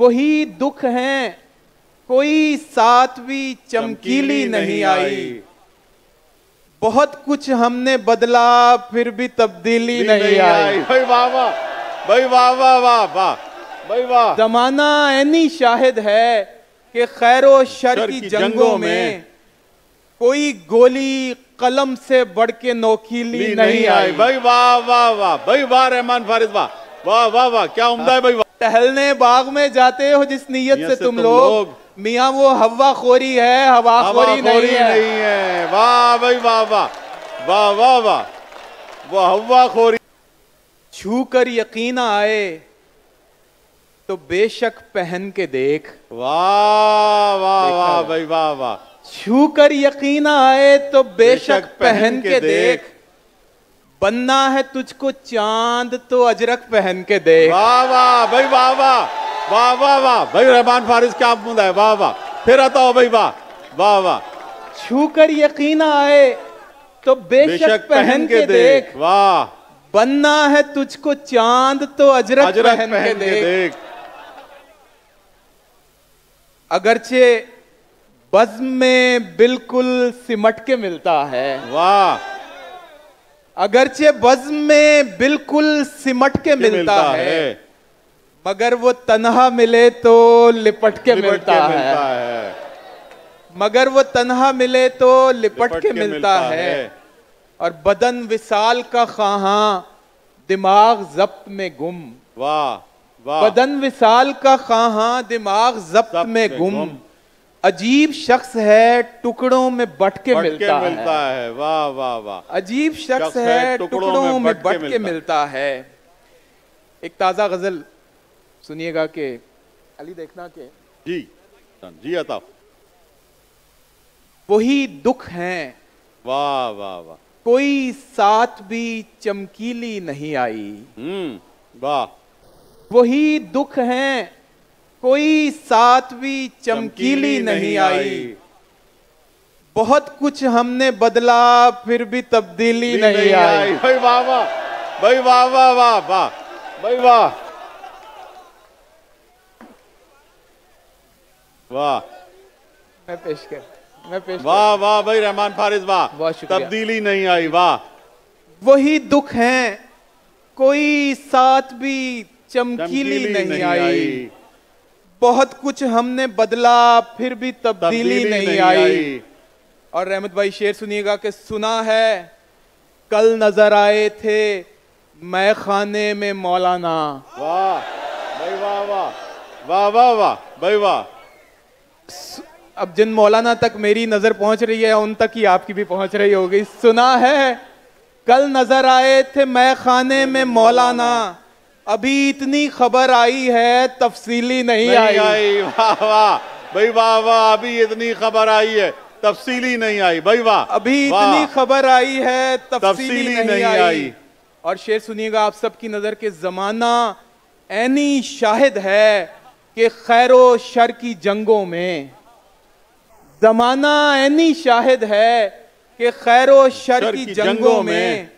वही दुख हैं, कोई साथ भी चमकीली नहीं आई। बहुत कुछ हमने बदला फिर भी तब्दीली नहीं आई। भाई वाह वाह, भाई वाह वाह वाह वाह, भाई वाह। जमाना ऐनी शाहिद है कि खैरो शर की जंगों में कोई गोली कलम से बढ़ के नोकीली नहीं आई। भाई वाह वाह वाह, भाई वाह रहमान फारिस वाह, वाह वाह वाह, क्या उम्दा है भाई वाह। टहलने बाग में जाते हो जिस नीयत से तुम लोग, मियाँ वो हवा खोरी है, हवा खोरी नहीं है। वाह भाई वाह वाह, वाह वाह वाह, वो हवा खोरी। छू कर यकीन आए तो बेशक पहन के देख। वाह वाह वाह भाई वाह वाह। छू कर यकीन आए तो बेशक पहन के देख। बनना है तुझको चांद तो अजरक पहन के देख। वाह वाह भाई वाह वाह, वाह वाह वाह, भाई रहमान फारिस क्या मुद्दा है, वाह वाह। फिर आता हो भाई वाह, वाह वाह। छू कर यकीन आए तो बेशक पहन के देख। वाह। बनना है तुझको चांद तो अजरक पहन के देख। अगरचे बज़्म में बिल्कुल सिमट के मिलता है। वाह। अगरचे बज़्म में बिल्कुल सिमट के मिलता है, मगर वो तन्हा मिले तो लिपट के मिलता है। मगर वो तन्हा मिले तो लिपट के मिलता है। और बदन विसाल का ख़्वाहां दिमाग ज़ब्त में गुम। वाह वाह। बदन विसाल का ख़्वाहां दिमाग ज़ब्त में गुम। अजीब शख्स है टुकड़ों में बट के मिलता है। वाह वाह वाह। अजीब शख्स है टुकड़ों में बट के मिलता है। एक ताज़ा गजल सुनिएगा कि अली देखना के जी जी आता। वही दुख हैं, वाह वाह वाह, कोई साथ भी चमकीली नहीं आई। वाह। वही दुख हैं, कोई साथ भी चमकीली नहीं आई। बहुत कुछ हमने बदला फिर भी तब्दीली नहीं आई। भाई वाह वाह, भाई वाह वाह वाह वाह, भाई वाह वाह। मैं पेश वाह वाह भाई रहमान फारिस वाह, बहुत शुक्रिया। तब्दीली नहीं आई। वाह। वही दुख हैं, कोई साथ भी चमकीली नहीं आई। बहुत कुछ हमने बदला फिर भी तब्दीली नहीं आई। और रहमत भाई शेर सुनिएगा कि सुना है कल नजर आए थे मैं खाने में मौलाना। वाह भाई वाह वाह, वाह वाह वाह भाई वाह। अब जिन मौलाना तक मेरी नजर पहुंच रही है उन तक ही आपकी भी पहुंच रही होगी। सुना है कल नजर आए थे मैं खाने में मौलाना, अभी इतनी खबर आई है तफसीली नहीं आई। वाह वाह भाई वाह वाह, अभी इतनी खबर आई है तफसीली नहीं आई। भाई वाह। अभी इतनी खबर आई है तफसीली नहीं आई। और शेर सुनिएगा आप सबकी नजर के, जमाना ऐनी शाहिद है कि खैरो शर की जंगों में। जमाना ऐनी शाहिद है कि खैरो शर की जंगों में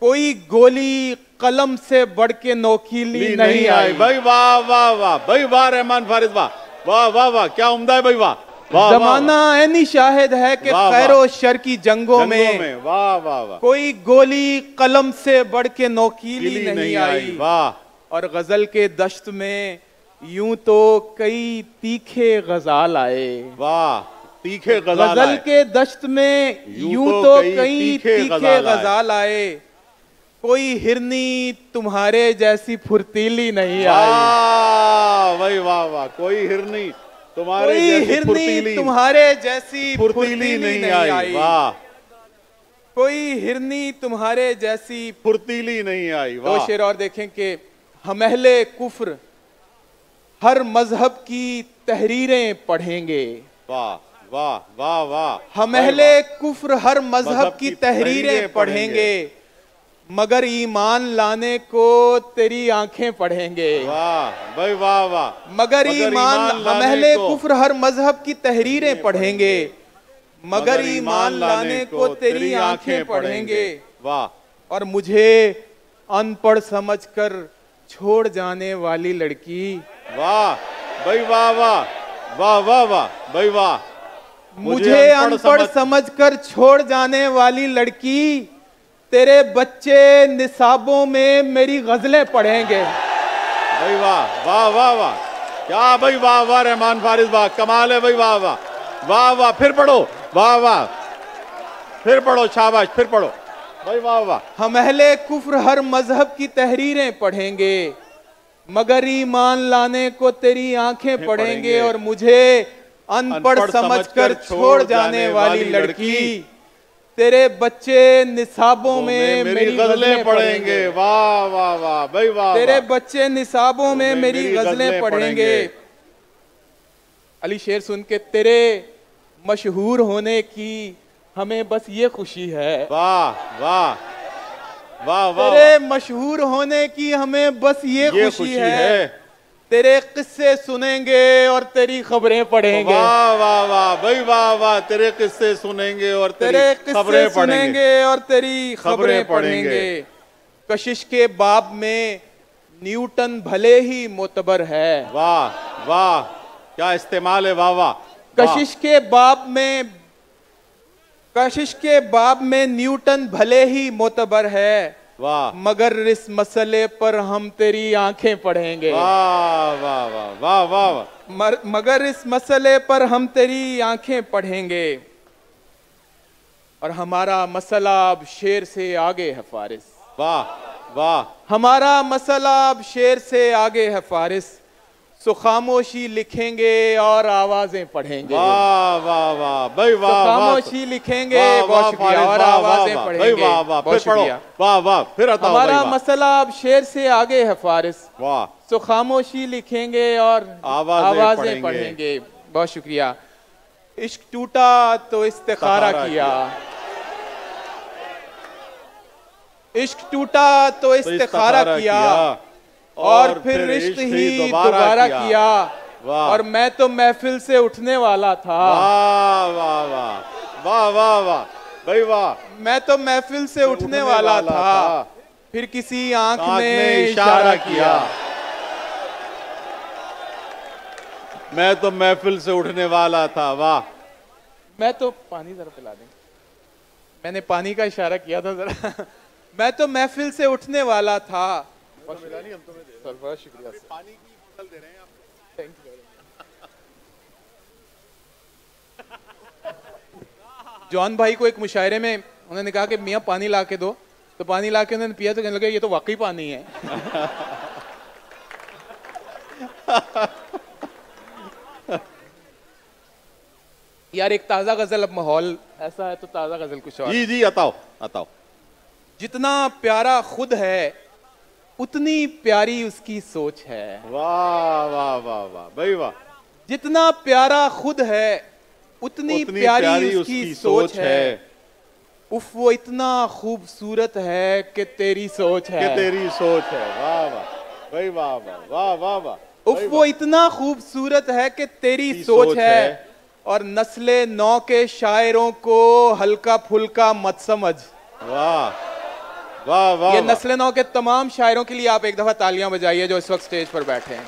कोई गोली कलम से बढ़ के नोकीली नहीं आई। भाई वाह वाह वाह, भाई वाह रहमान फारिस वाह, वाह वाह वाह, क्या उम्दा है भाई वाह। जमाना ऐनी शाहिद है कि खैरो शर की जंगों में वाह वाह वाह कोई गोली कलम से बढ़ के नोकीली नहीं आई। वाह। और गजल के दश्त में यूं तो कई तीखे गजाल आए। वाह। तीखे गजल के दश्त में यूं तो कई तीखे गजाल आए। कोई हिरनी तुम्हारे जैसी फुर्तीली नहीं आई। भाई वाह वाह। कोई हिरनी तुम्हारे जैसी फुर्तीली नहीं आई। वाह। कोई हिरनी तुम्हारे जैसी फुर्तीली नहीं आई। दो शेर और देखें कि हम अहले कुफ्र हर मजहब की तहरीरें पढ़ेंगे। वाह वाह वाह वाह। हम अहले कुफ्र हर मजहब की तहरीरें पढ़ेंगे, मगर ईमान लाने को तेरी आंखें पढ़ेंगे। वाह भाई वाह वाह। मगर ईमान हम अहले कुफ्र हर मजहब की तहरीरें पढ़ेंगे, मगर ईमान लाने को तेरी आंखें पढ़ेंगे। वाह। और मुझे अनपढ़ समझकर छोड़ जाने वाली लड़की वाह भाई, वाह वाह वाह वाह वाह भाई वाह। मुझे अनपढ़ समझकर छोड़ जाने वाली लड़की, तेरे बच्चे निसाबों में मेरी गजलें पढ़ेंगे। भाई वाह वाह वाह वाह, क्या भाई, वाह वाह रहमान फारिस, वाह कमाल है भाई, वाह वाह वाह वाह। फिर पढ़ो, वाह वाह, फिर पढ़ो, शाबाश, फिर पढ़ो भाई, वाह वाह। हम अहले कुफ्र हर मजहब की तहरीरें पढ़ेंगे, मगर ईमान लाने को तेरी आंखें पढ़ेंगे। और मुझे अनपढ़ समझकर छोड़ जाने वाली लड़की, तेरे बच्चे निसाबों में मेरी गजलें पढ़ेंगे। वाह वाह वाह भाई, वाह। तेरे बच्चे निसाबों में मेरी गजलें पढ़ेंगे। अली शेर सुन के, तेरे मशहूर होने की हमें बस ये खुशी है। वाह वाह वाह वाह। तेरे मशहूर होने की हमें बस ये खुशी है। तेरे किस्से सुनेंगे और तेरी खबरें पढ़ेंगे। वाह वाह वाह भाई, वाह वाह। तेरे किस्से सुनेंगे और तेरे किस्से सुनेंगे और तेरी खबरें पढ़ेंगे। कशिश के बाब में न्यूटन भले ही मोतबर है। वाह वाह, क्या इस्तेमाल है, वाह वाह। कशिश के बाब में न्यूटन भले ही मोतबर है, वाह, मगर इस मसले पर हम तेरी आंखें पढ़ेंगे। वाह वाह वाह वाह वाह। मगर इस मसले पर हम तेरी आंखें पढ़ेंगे। और हमारा मसला अब शेर से आगे है फारिस। वाह वाह। हमारा मसला अब शेर से आगे है फारिस। सो खामोशी लिखेंगे और आवाजें पढ़ेंगे। वाह वाह वाह भाई, वाह। खामोशी लिखेंगे, बहुत शुक्रिया, और आवाजें पढ़ेंगे। वाह वाह, फिर पढ़ो, वाह वाह, फिर आता हमारा मसला अब शेर से आगे है फारिस। वाह। सो खामोशी लिखेंगे और आवाजें पढ़ेंगे। बहुत शुक्रिया। इश्क टूटा तो इस्तिखारा किया, इश्क टूटा तो इस्तिखारा किया, और फिर इश्क ही दोबारा किया। और मैं तो महफिल से उठने वाला था। वाह वाह वाह वाह वाह वाह भाई, वाह। मैं तो महफिल से उठने वाला था, फिर किसी आंख ने इशारा किया। मैं तो महफिल से उठने वाला था, वाह। मैं तो पानी जरा पिला दें, मैंने पानी का इशारा किया था जरा। मैं तो महफिल से उठने वाला था। सर बहुत शुक्रिया सर। पानी की बोतल दे रहे हैं आपको। Thank you. जॉन भाई को एक मुशायरे में उन्होंने कहा कि मियाँ पानी ला के दो, तो पानी ला के उन्होंने पिया तो कहने लगे ये तो वाकई पानी है। यार एक ताजा गजल, अब माहौल ऐसा है तो ताजा गजल कुछ और। जी जी, बताओ बताओ। जितना प्यारा खुद है उतनी प्यारी उसकी सोच है। वाह वाह वाह वाह भाई, वाह। जितना प्यारा खुद है उतनी प्यारी उसकी सोच है। उफ वो इतना खूबसूरत है कि तेरी सोच है, कि तेरी सोच है। वाह वाह भाई, वाह वाह वाह वाह वाह। उफ वो इतना खूबसूरत है कि तेरी सोच है। और नस्ले नौ के शायरों को हल्का फुल्का मत समझ। वाह वाह वाह। ये नस्ले नौ के तमाम शायरों के लिए आप एक दफा तालियां बजाइए जो इस वक्त स्टेज पर बैठे हैं।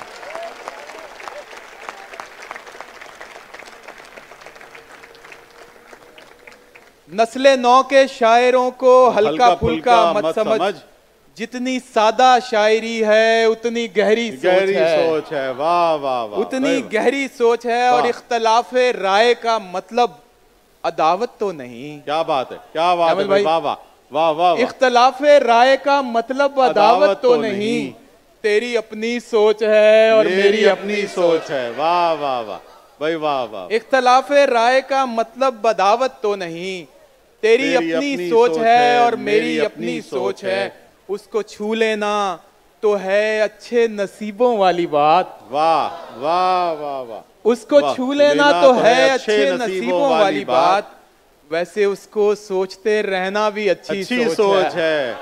नस्ले नौ के शायरों को हल्का फुल्का मत समझ। जितनी सादा शायरी है उतनी गहरी सोच है। वाह वाह वाह, उतनी गहरी सोच है। और इख्तलाफे राय का मतलब अदावत तो नहीं। क्या बात है, क्या बात है भाई, वाह वाह वाह वाह। इख्तलाफे राय का मतलब अदावत तो नहीं, तेरी अपनी सोच है और मेरी अपनी सोच है। वाह वाह वाह भाई, वाह वाह। इख्तलाफे राय का मतलब अदावत तो नहीं, तेरी अपनी सोच है और मेरी अपनी सोच है। उसको छू लेना तो है अच्छे नसीबों वाली बात। वाह वाह वाह वाह। उसको छू लेना तो है अच्छे नसीबों वाली बात। वैसे उसको सोचते रहना भी अच्छी सोच है।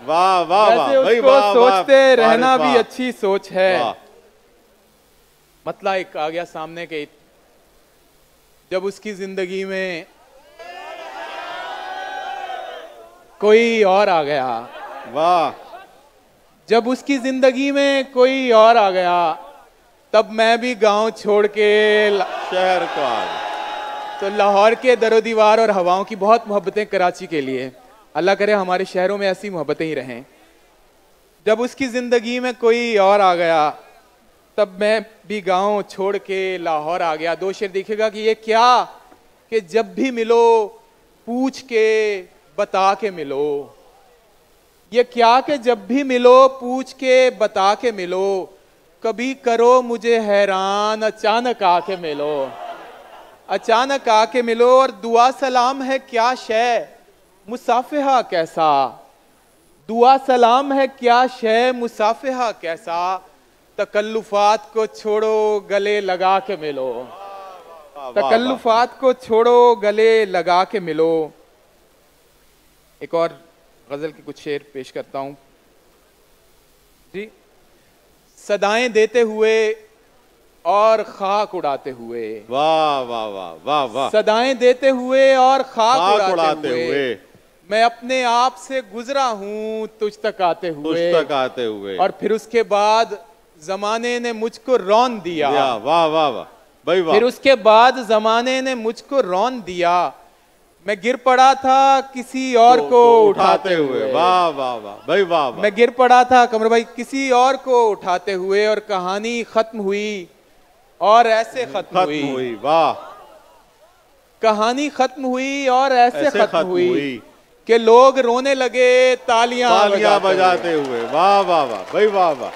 वाह वाह वाह भाई, वाह। सोचते रहना भी अच्छी सोच है। मतलब एक आ गया सामने के, जब उसकी जिंदगी में कोई और आ गया। वाह। जब उसकी जिंदगी में कोई और आ गया तब मैं भी गांव छोड़ के शहर को आ गया। तो लाहौर के दरो दीवार और हवाओं की बहुत मोहब्बतें कराची के लिए। अल्लाह करे हमारे शहरों में ऐसी मोहब्बतें ही रहें। जब उसकी जिंदगी में कोई और आ गया, तब मैं भी गांव छोड़ के लाहौर आ गया। दो शेर दिखेगा कि ये क्या, कि जब भी मिलो पूछ के बता के मिलो। ये क्या कि जब भी मिलो पूछ के बता के मिलो, कभी करो मुझे हैरान अचानक आके मिलो। अचानक आके मिलो। और दुआ सलाम है क्या शय मुसाफिहा कैसा, दुआ सलाम है क्या शय मुसाफिहा कैसा, तकल्लुफात को छोड़ो गले लगा के मिलो। तकल्लुफात को छोड़ो गले लगा के मिलो। एक और गजल के कुछ शेर पेश करता हूं जी। सदाएं देते हुए और खाक उड़ाते हुए। वाह वाह वाह वाह वाह। सदाएं देते हुए और खाक उड़ाते हुए मैं अपने आप से गुजरा हूं तुझ तक आते हुए। तुझ तक आते हुए। और फिर उसके बाद जमाने ने मुझको रौन दिया। वाह वाह वाह भाई वाह। फिर उसके बाद जमाने ने मुझको रौन दिया, मैं गिर पड़ा था किसी और को उठाते हुए। वाह वाह वाह भाई वाह। मैं गिर पड़ा था कमर भाई किसी और को उठाते हुए, और कहानी खत्म हुई और ऐसे खत्म हुई। वाह। कहानी खत्म हुई और ऐसे खत्म हुई कि लोग रोने लगे तालियां बजाते हुए। वाह वाह वाह भाई वाह वाह।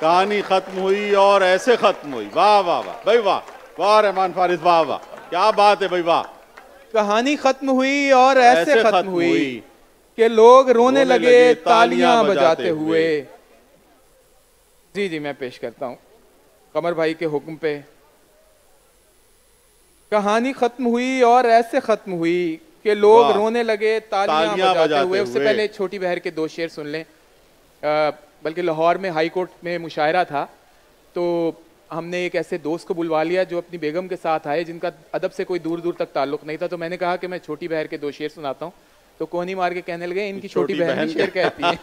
कहानी खत्म हुई और ऐसे खत्म हुई। वाह वाह वाह भाई वाह। वाह रहमान फारिस वाह वाह, क्या बात है भाई वाह। कहानी खत्म हुई और ऐसे खत्म हुई कि लोग रोने लगे तालियां बजाते हुए। जी जी मैं पेश करता हूं कमर भाई के हुक्म पे। कहानी खत्म हुई और ऐसे खत्म हुई कि लोग रोने लगे तालियां बजाते हुए। उससे पहले छोटी बहर के दो शेर सुन लें। बल्कि लाहौर में हाई कोर्ट में मुशायरा था, तो हमने एक ऐसे दोस्त को बुलवा लिया जो अपनी बेगम के साथ आए, जिनका अदब से कोई दूर दूर तक ताल्लुक नहीं था। तो मैंने कहा कि मैं छोटी बहर के दो शेर सुनाता हूँ। तो कोहनी मार के कहने लगे इनकी छोटी बहन शेर कहती है।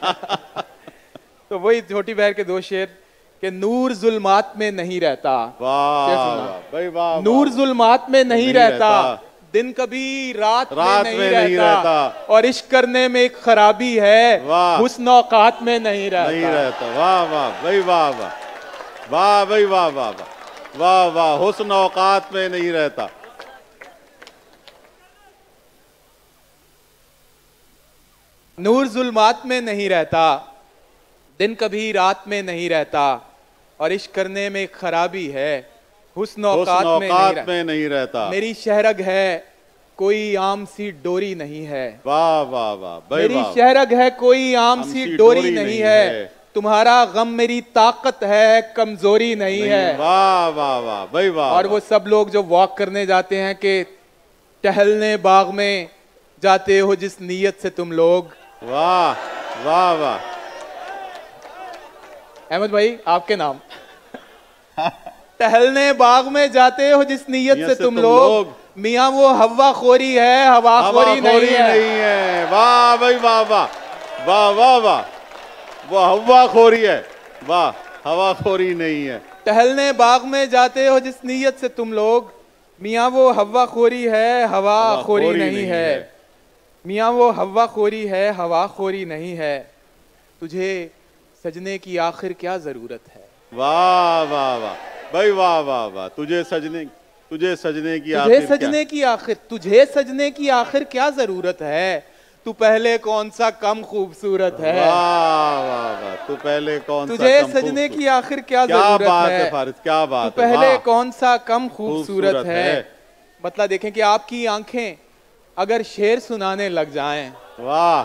तो वही छोटी बहर के दो शेर कि नूर जुल्मात में नहीं रहता। वाह। नूर जुल्मात में नहीं रहता, दिन कभी रात में नहीं रहता, और इश्क करने में एक खराबी है, हुस्न औकात में नहीं रहता। वाह वाह भाई वाह वाह। वाह भाई वाह वाह वाह वाह वाह। हुस्न औकात में नहीं रहता। नूर जुल्मात में नहीं रहता, दिन कभी रात में नहीं रहता, और इश्क करने में खराबी है, हुस्न औकात में नहीं रहता। मेरी शहरग है कोई आम सी डोरी नहीं है। वाह वाह वाह। मेरी शहरग है कोई आम सी डोरी नहीं है, तुम्हारा गम मेरी ताकत है कमजोरी नहीं है। वाह वाह वाह भाई वाह। और वो सब लोग जो वॉक करने जाते हैं कि टहलने बाग में जाते हो जिस नीयत से तुम लोग। वाह वाह वाह। अहमद भाई आपके नाम। टहलने बाग में जाते हो जिस नीयत से तुम लोग, मियाँ वो हवा खोरी है हवा खोरी नहीं है। वाह भाई वाह वाह वाह वाह वाह। वो हवा खोरी है, वाह हवा खोरी नहीं है। टहलने बाग में जाते हो जिस नीयत से तुम लोग, मियाँ वो हवा खोरी है हवा खोरी नहीं है। मियाँ वो हवा खोरी है हवा खोरी नहीं है, तुझे सजने की आखिर क्या जरूरत है। वाह वाह वाह भाई वाह वाह वाह। तुझे सजने की आखिर क्या जरूरत है, तू पहले कौन सा कम खूबसूरत है। वाह वाह वाह। तू पहले कौन सा तुझे सजने की आखिर क्या जरूरत है, फारिस क्या बात। तू पहले कौन सा कम खूबसूरत है। मतलब देखें कि आपकी आंखें अगर शेर सुनाने लग जाएं। वाह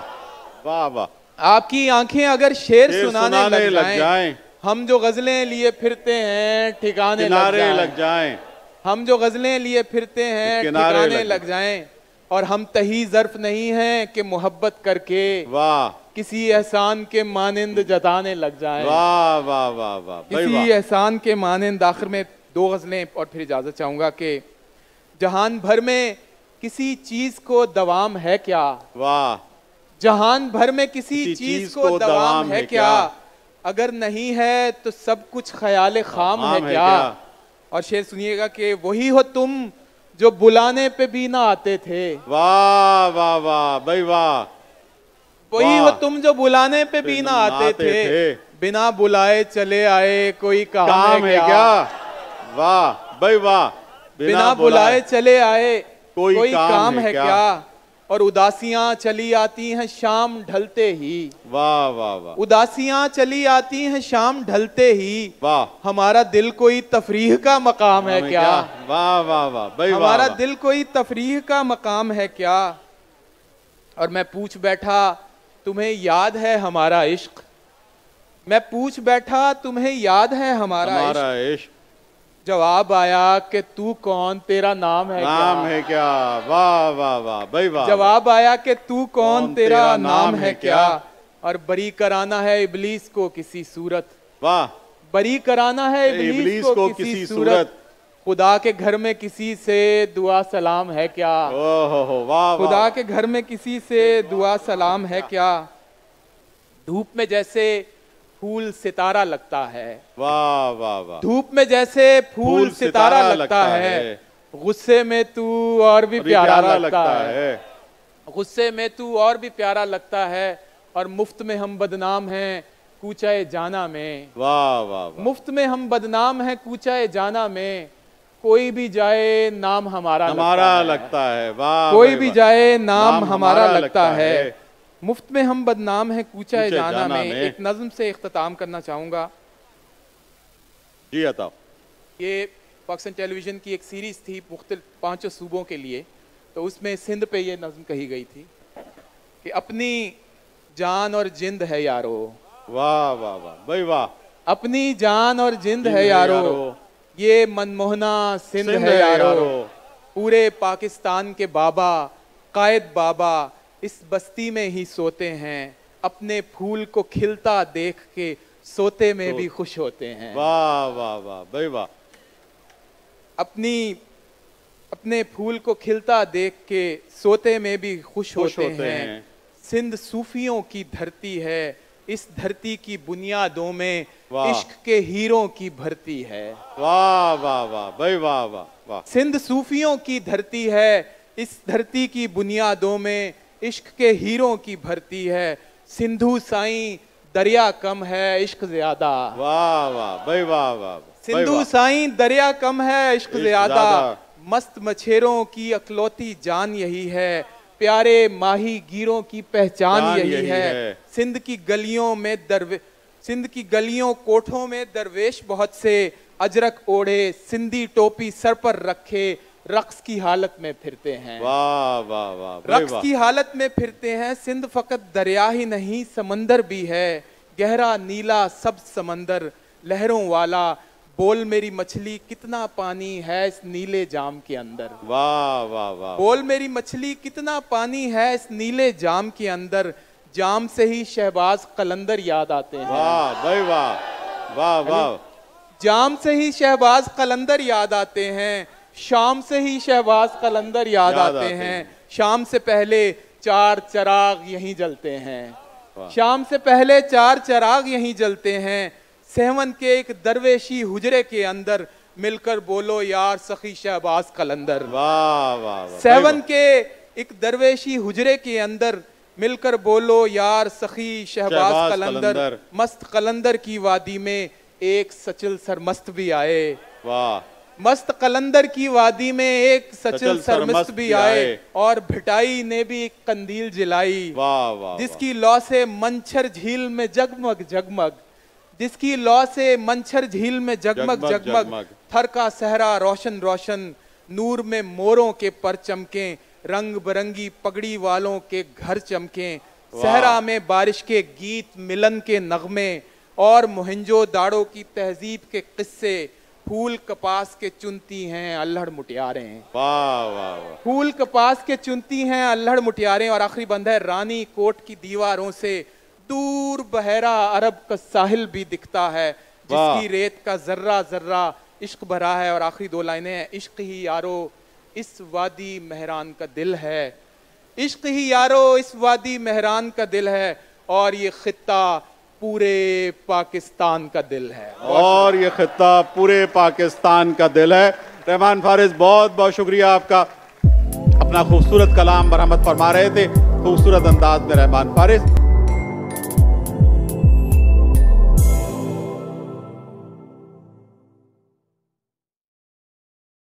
वाह वाह। आपकी आंखें अगर शेर सुनाने लग जाएं, हम जो गजलें लिए फिरते हैं ठिकाने लग जाएं। हम जो गजलें लिए फिरते हैं ठिकाने लग जाएं, और हम तही ज़र्फ नहीं हैं कि मोहब्बत करके वाह किसी एहसान के मानिंद जताने लग जाएं। वाह वाह वाह वाह। किसी एहसान के मानिंद। आखिर में दो गजलें और फिर इजाजत चाहूंगा कि जहान भर में किसी चीज को दवाम है क्या। वाह। जहान भर में किसी चीज को दवाम है क्या, अगर नहीं है तो सब कुछ ख्याल खाम है क्या। और शेर सुनिएगा कि वही हो तुम जो बुलाने पे भी ना आते थे। वाह वाह वाह भाई वाह। वही हो तुम जो बुलाने पे भी ना आते थे, बिना बुलाए चले आए कोई काम है क्या। वाह भाई वाह। बिना बुलाए चले आए कोई काम है क्या। और उदासियां चली आती हैं शाम ढलते ही। वाह वाह वाह। उदासियां चली आती हैं शाम ढलते ही। वाह। हमारा दिल कोई तफरीह का मकाम है क्या। वाह वाह वाह भाई। हमारा दिल कोई तफरीह का मकाम है क्या। और मैं पूछ बैठा तुम्हें याद है हमारा इश्क। मैं पूछ बैठा तुम्हें याद है हमारा इश्क। जवाब आया कि तू कौन तेरा नाम है क्या। वाह वाह वाह भाई वाह। जवाब आया कि तू कौन तेरा नाम है क्या। और बरी कराना है इब्लीस को किसी सूरत। वाह। बरी कराना है इब्लीस को किसी सूरत। खुदा के घर में किसी से दुआ सलाम है क्या। ओहो वाह। खुदा के घर में किसी से दुआ सलाम है क्या। धूप में जैसे फूल सितारा लगता है। वाह वाह वाह। धूप में जैसे फूल सितारा लगता है। गुस्से में तू और भी प्यारा लगता है। गुस्से में तू और भी प्यारा लगता है। और मुफ्त में हम बदनाम हैं कूचाए जाना में। वाह वाह। मुफ्त में हम बदनाम हैं कूचाए जाना में। कोई भी जाए नाम हमारा लगता है। वाह। कोई भी जाए नाम हमारा लगता है। मुफ्त में हम बदनाम हैं कूचाए जाना में। एक नज्म से इख्तिताम करना चाहूंगा। जी बताओ। ये पाकिस्तान टेलीविजन की एक सीरीज थी मुख्तलिफ 5 सूबों के लिए, तो उसमें सिंध पे ये नज्म कही गई थी कि अपनी जान और जिंद है यारो। वाह वाह वाह भाई वाह। अपनी जान और जिंद है यारो, ये मनमोहना सिंध है यारो। पूरे पाकिस्तान के बाबा कायद बाबा इस बस्ती में ही सोते हैं। अपने फूल को खिलता देख के सोते में भी खुश होते हैं। वाह वाह वाह भाई वाह। अपने फूल को खिलता देख के सोते में भी खुश होते हैं। सिंध सूफियों की धरती है, इस धरती की बुनियादों में इश्क के हीरों की भरती है। वाह वाह वाह भाई वाह वाह वाह। सिंध सूफियों की धरती है, इस धरती की बुनियादों में इश्क के हीरों की भरती है। सिंधु साईं दरिया कम है इश्क ज्यादा। वाह वाह भाई वाह वाह। सिंधु साईं दरिया कम है इश्क ज्यादा। मस्त मछेरों की अकलौती जान यही है, प्यारे माही गिरों की पहचान यही है। सिंध की गलियों कोठों में दरवेश बहुत से, अजरक ओढ़े सिंधी टोपी सर पर रखे रक्स की हालत में फिरते हैं। वाह वाह वाह। रक्स की हालत में फिरते हैं। सिंध फकत दरिया ही नहीं समंदर भी है, गहरा नीला सब समंदर लहरों वाला। बोल मेरी मछली कितना पानी है इस नीले जाम के अंदर। वाह वाह वाह। बोल मेरी मछली कितना पानी है इस नीले जाम के अंदर। जाम से ही शहबाज कलंदर याद आते हैं। वाह भाई वाह वाह वाह। जाम से ही शहबाज कलंदर याद आते हैं, शाम से ही शहबाज कलंदर याद आते हैं। शाम से पहले 4 चिराग यहीं जलते हैं। शाम से पहले 4 चिराग यहीं जलते हैं। सेवन के एक दरवेशी हुजरे के अंदर मिलकर बोलो यार सखी शहबाज कलंदर। वाह वाह। सेवन के एक दरवेशी हुजरे के अंदर मिलकर बोलो यार सखी शहबाज कलंदर। मस्त कलंदर की वादी में एक सचल सरमस्त भी आए। वाह। मस्त कलंदर की वादी में एक सचल सरमस्त भी आए। और भिटाई ने भी एक कंदील जलाई। वाह वाह। जिसकी लौ से मंछर झील में जगमग जगमग, जिसकी लौ से मंछर झील में जगमग जगमग। थर का सहरा रोशन रोशन, नूर में मोरों के पर चमके, रंग बिरंगी पगड़ी वालों के घर चमके। सहरा में बारिश के गीत मिलन के नगमे, और मोहंजो दाड़ो की तहजीब के किस्से। फूल कपास के चुनती हैं अल्हड़ मुटियारें। वाह वाह। फूल कपास के चुनती हैं अल्हड़ मुटियारें। और आखिरी बंद है, रानी कोट की दीवारों से दूर बहरा अरब का साहिल भी दिखता है, जिसकी रेत का जर्रा जर्रा इश्क भरा है। और आखिरी 2 लाइनें हैं, इश्क ही यारो इस वादी मेहरान का दिल है। इश्क ही यारो इस वादी मेहरान का दिल है। और ये खित्ता पूरे पाकिस्तान का दिल है। और ये खित्ता पूरे पाकिस्तान का दिल है। रहमान फारिस, बहुत बहुत शुक्रिया आपका। अपना खूबसूरत कलाम बरामद फरमा रहे थे खूबसूरत अंदाज में रहमान फारिस।